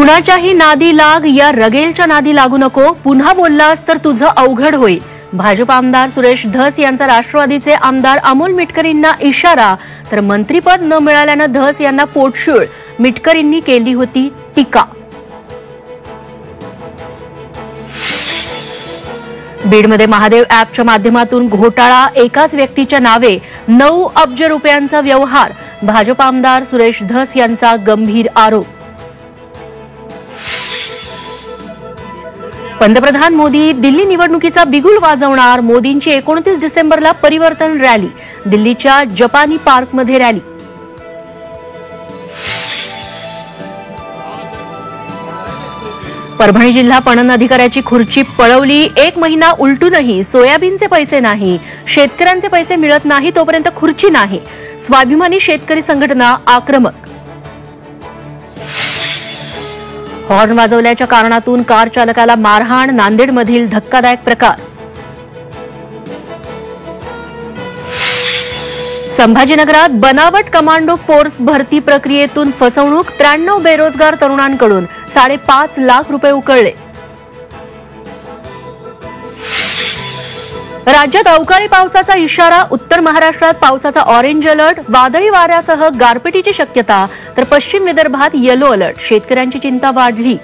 कुणाच्याही नादी लाग या रगेलच्या नादी लागू नको, पुन्हा बोललास तर तुझं अवघड होईल. भाजप आमदार सुरेश धस यांचा राष्ट्रवादीचे आमदार अमोल मिटकरींना इशारा. तर मंत्रीपद न मिळाल्यानं धस यांना पोटशूळ, मिटकरींनी केली होती टीका. बीडमध्ये महादेव ॲपच्या माध्यमातून घोटाळा, एकाच व्यक्तीच्या नावे 9 अब्ज रुपयांचा व्यवहार. भाजप आमदार सुरेश धस यांचा गंभीर आरोप. पंतप्रधान मोदी दिल्ली निवडणुकीचा बिगुल वाजवणार. मोदींची 29 डिसेंबरला परिवर्तन रॅली. दिल्लीच्या जपानी पार्कमध्ये रॅली. परभणी जिल्हा पणन अधिकाऱ्याची खुर्ची पळवली. 1 महिना उलटूनही सोयाबीनचे पैसे नाही. शेतकऱ्यांचे पैसे मिळत नाही तोपर्यंत खुर्ची नाही. स्वाभिमानी शेतकरी संघटना आक्रमक. हॉर्न वाजवल्याच्या कारणातून कार चालकाला मारहाण. नांदेडमधील धक्कादायक प्रकार. संभाजीनगरात बनावट कमांडो फोर्स भरती प्रक्रियेतून फसवणूक. 93 बेरोजगार तरुणांकडून 5.5 लाख रुपये उकळले. राज्यात अवकाळी पावसाचा इशारा. उत्तर महाराष्ट्रात पावसाचा ऑरेंज अलर्ट. वादळी वाऱ्यासह गारपिटीची शक्यता. तर पश्चिम विदर्भात येलो अलर्ट. शेतकऱ्यांची चिंता वाढली.